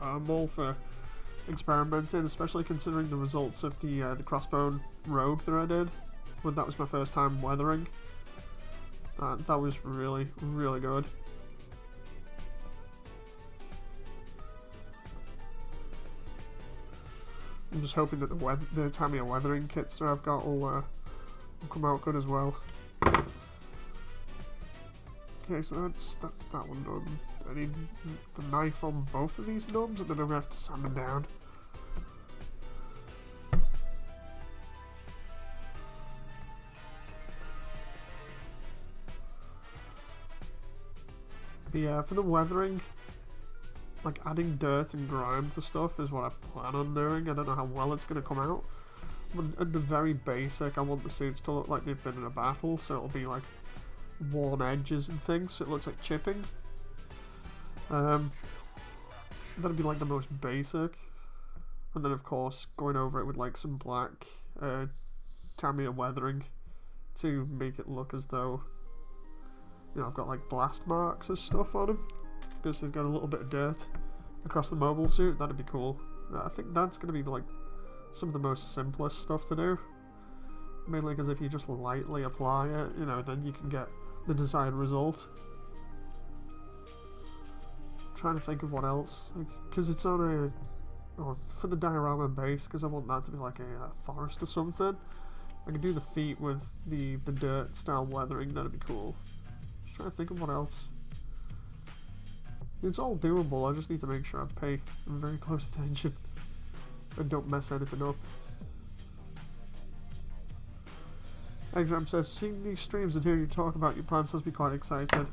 A: I'm all for experimenting, especially considering the results of the crossbone rogue that I did when that was my first time weathering. That was really, really good. I'm just hoping that the Tamiya weathering kits that I've got will come out good as well. Okay, so that's that one done. I need the knife on both of these knobs and then I'm going to have to sand them down. But yeah, for the weathering, like adding dirt and grime to stuff is what I plan on doing. I don't know how well it's going to come out. But at the very basic, I want the suits to look like they've been in a battle, so it'll be like worn edges and things, so it looks like chipping. That'll be like the most basic. And then of course, going over it with like some black Tamiya weathering to make it look as though, I've got like blast marks and stuff on them. Because they've got a little bit of dirt across the mobile suit. That'd be cool. I think that's going to be like some of the most simplest stuff to do. Mainly because if you just lightly apply it, then you can get the desired result. I'm trying to think of what else. Because it's on for the diorama base, because I want that to be like a forest or something. I can do the feet with the dirt style weathering. That'd be cool. Just trying to think of what else. It's all doable, I just need to make sure I pay very close attention and don't mess anything up. Exam says, seeing these streams and hearing you talk about your plans has me quite excited.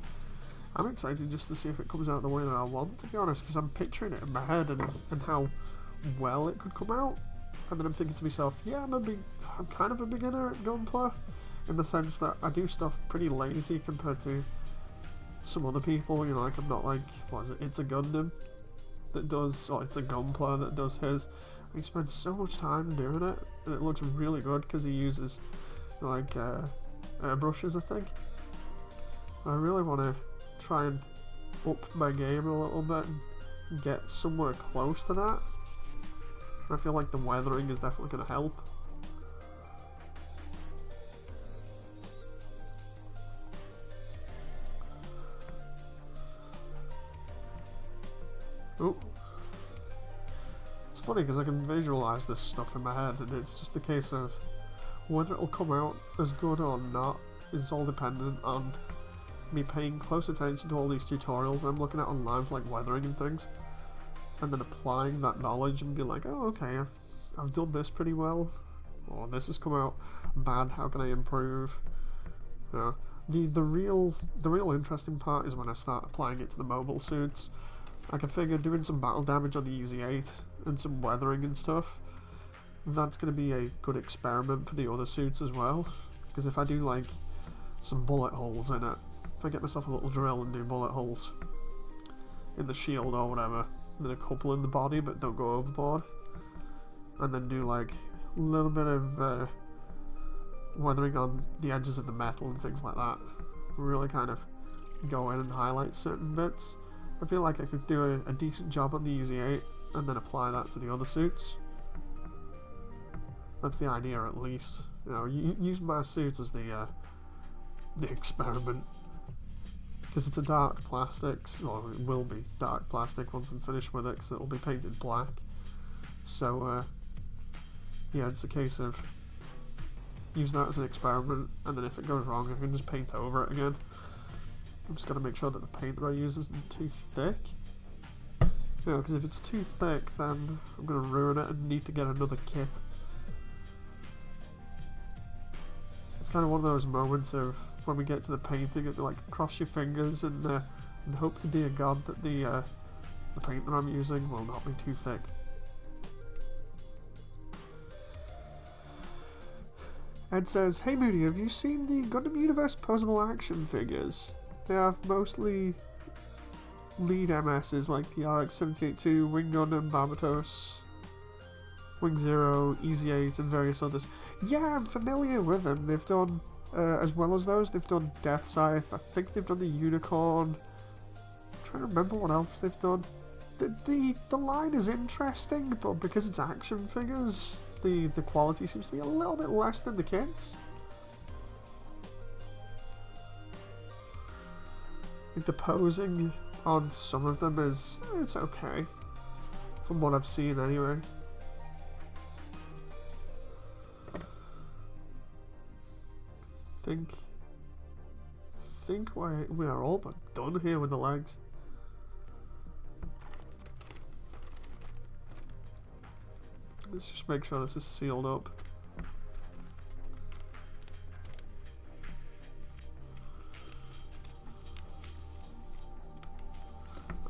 A: I'm excited just to see if it comes out the way that I want, to be honest, because I'm picturing it in my head and how well it could come out. And then I'm thinking to myself, yeah, I'm kind of a beginner at Gunpla, in the sense that I do stuff pretty lazy compared to some other people, like I'm not like, what is it, It's a Gundam that does, or It's a Gunpla that does his. He spends so much time doing it, and it looks really good because he uses like airbrushes, I think. I really want to try and up my game a little bit and get somewhere close to that. I feel like the weathering is definitely going to help. Oh. It's funny because I can visualize this stuff in my head, and it's just a case of whether it'll come out as good or not is all dependent on me paying close attention to all these tutorials I'm looking at online for like weathering and things, and then applying that knowledge and be like, oh okay, I've done this pretty well, or this has come out bad, how can I improve? The real interesting part is when I start applying it to the mobile suits. I can figure doing some battle damage on the Easy 8 and some weathering and stuff, that's going to be a good experiment for the other suits as well. Because if I do like some bullet holes in it, if I get myself a little drill and do bullet holes in the shield or whatever, and then a couple in the body but don't go overboard, and then do like a little bit of weathering on the edges of the metal and things like that, really kind of go in and highlight certain bits. I feel like I could do a decent job on the Easy 8 and then apply that to the other suits. That's the idea, at least. You know, use my suits as the experiment, because it's a dark plastic, or it will be dark plastic once I'm finished with it, because it will be painted black. So yeah, it's a case of use that as an experiment, and then if it goes wrong, I can just paint over it again. I'm just got to make sure that the paint that I use isn't too thick. You know, because if it's too thick, then I'm going to ruin it and need to get another kit. It's kind of one of those moments of when we get to the painting, and like cross your fingers and hope to dear God that the paint that I'm using will not be too thick. Ed says, "Hey Moody, have you seen the Gundam Universe posable action figures? They have mostly lead MSs like the RX-78-2, Wing Gundam, Barbatos, Wing Zero, Easy 8, and various others." Yeah, I'm familiar with them. They've done, as well as those, they've done Death Scythe. I think they've done the Unicorn. I'm trying to remember what else they've done. The line is interesting, but because it's action figures, the quality seems to be a little bit less than the kits. Like the posing on some of them it's okay, from what I've seen anyway. Think we are all but done here with the legs. Let's just make sure this is sealed up.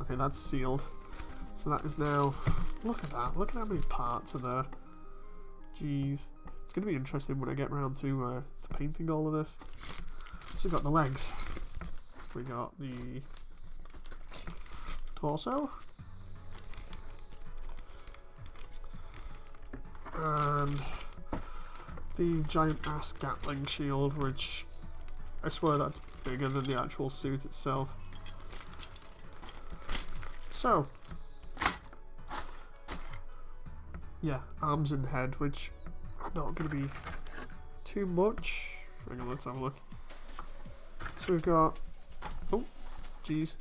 A: Okay, that's sealed. So that is now... Look at that. Look at how many parts are there. Jeez. It's going to be interesting when I get around to painting all of this. So we've got the legs. We got the torso. And the giant ass Gatling shield, which I swear that's bigger than the actual suit itself. So, yeah, arms and head, which are not going to be too much. Hang on, let's have a look. So we've got, oh, jeez,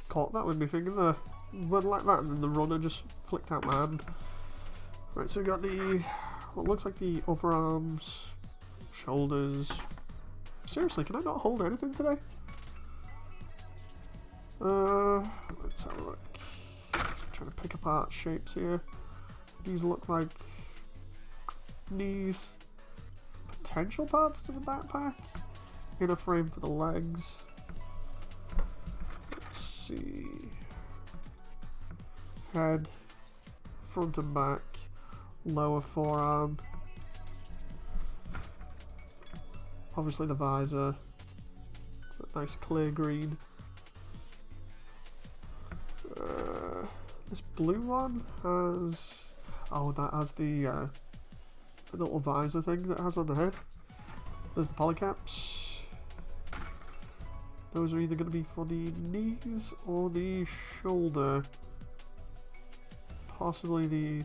A: caught that with my finger there. Went like that, and then the runner just flicked out my hand. Right, so we got what looks like the upper arms, shoulders. Seriously, can I not hold anything today? Let's have a look. I'm trying to pick apart shapes here. These look like knees. Potential parts to the backpack. Inner frame for the legs. Let's see. Head, front and back. Lower forearm, obviously the visor, nice clear green. This blue one has, that has the little visor thing that it has on the head. There's the polycaps. Those are either going to be for the knees or the shoulder, possibly the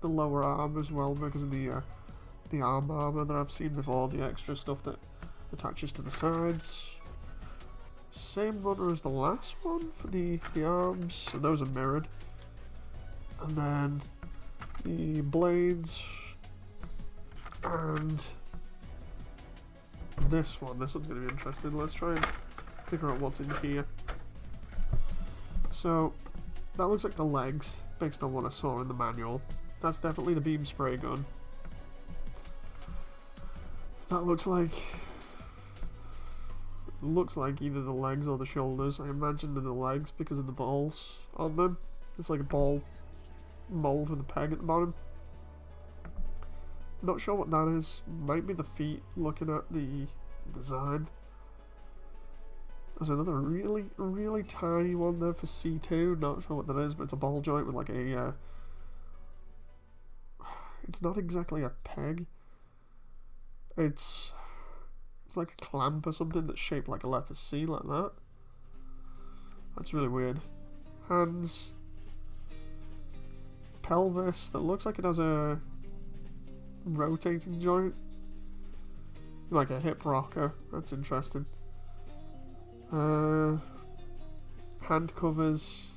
A: lower arm as well, because of the arm armor that I've seen before, the extra stuff that attaches to the sides. Same runner as the last one for the arms, so those are mirrored. And then the blades, and this one's going to be interesting. Let's try and figure out what's in here. So that looks like the legs, based on what I saw in the manual. That's definitely the beam spray gun. That looks like either the legs or the shoulders. I imagine they're the legs because of the balls on them. It's like a ball mould with a peg at the bottom. Not sure what that is. Might be the feet looking at the design. There's another really, really tiny one there for C2. Not sure what that is, but it's a ball joint with like a... it's not exactly a peg. It's like a clamp or something that's shaped like a letter C, like that. That's really weird. Hands. Pelvis that looks like it has a rotating joint. Like a hip rocker. That's interesting. Hand covers.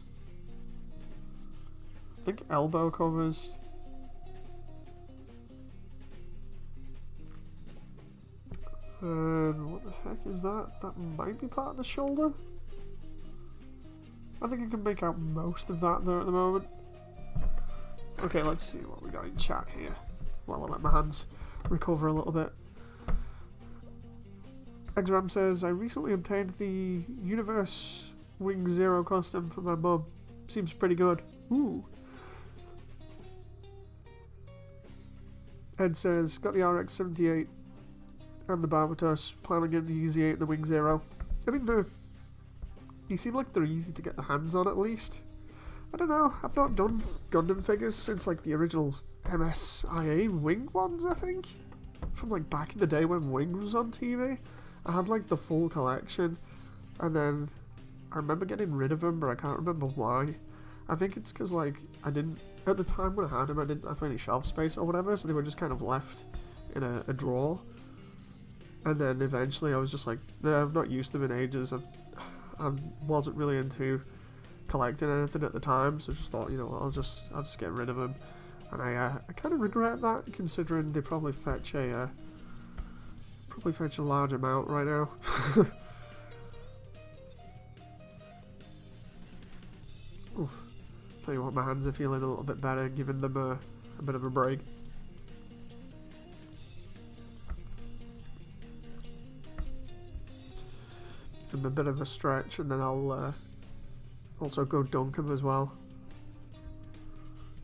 A: I think elbow covers. And what the heck is that? That might be part of the shoulder. I think I can make out most of that there at the moment. Okay, let's see what we got in chat here while I let my hands recover a little bit. Exram says, I recently obtained the Universe Wing Zero custom for my mum. Seems pretty good. Ooh. Ed says, got the RX-78 and the Barbatos, planning on the UZ-8 and the Wing Zero. I mean, they seem like they're easy to get the hands on at least. I don't know, I've not done Gundam figures since like the original MSIA Wing ones, I think. From like back in the day when Wing was on TV. I had like the full collection, and then I remember getting rid of them, but I can't remember why. I think it's because like I didn't, at the time when I had them, I didn't have any shelf space or whatever, so they were just kind of left in a drawer. And then eventually I was just like, no, I've not used them in ages, and I wasn't really into collecting anything at the time, so I just thought, you know, I'll just get rid of them. And I kind of regret that, considering they probably fetch a large amount right now. Oof. Tell you what, my hands are feeling a little bit better, giving them a bit of a break. Give them a bit of a stretch, and then I'll also go dunk them as well.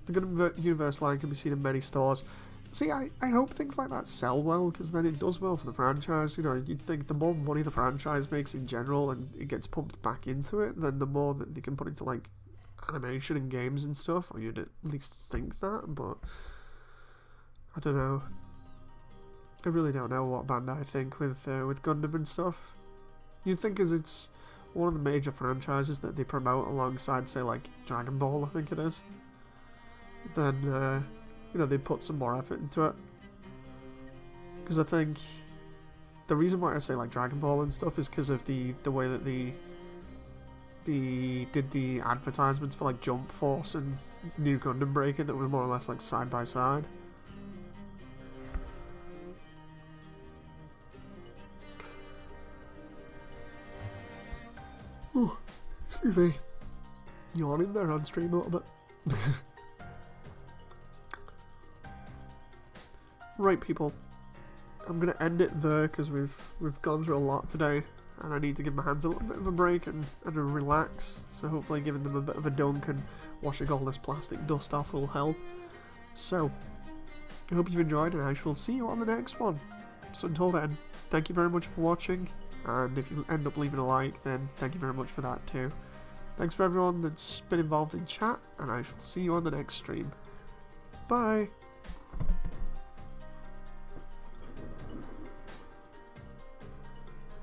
A: The Gundam Universe line can be seen in many stores. See, I hope things like that sell well, because then it does well for the franchise. You know, you'd think the more money the franchise makes in general and it gets pumped back into it, then the more that they can put into, like, animation and games and stuff, or you'd at least think that, but I don't know. I really don't know what Bandai think with Gundam and stuff. You'd think as it's one of the major franchises that they promote alongside, say, like, Dragon Ball, I think it is, then, you know, they put some more effort into it. Because I think the reason why I say, like, Dragon Ball and stuff is because of the way that they did the advertisements for, like, Jump Force and New Gundam Breaker that were more or less, like, side by side. Ooh, excuse me. Yawning there on stream a little bit. Right, people. I'm gonna end it there because we've gone through a lot today, and I need to give my hands a little bit of a break and relax. So hopefully, giving them a bit of a dunk and washing all this plastic dust off will help. So I hope you've enjoyed, and I shall see you on the next one. So until then, thank you very much for watching, and if you end up leaving a like, then thank you very much for that too. Thanks for everyone that's been involved in chat, and I shall see you on the next stream. Bye!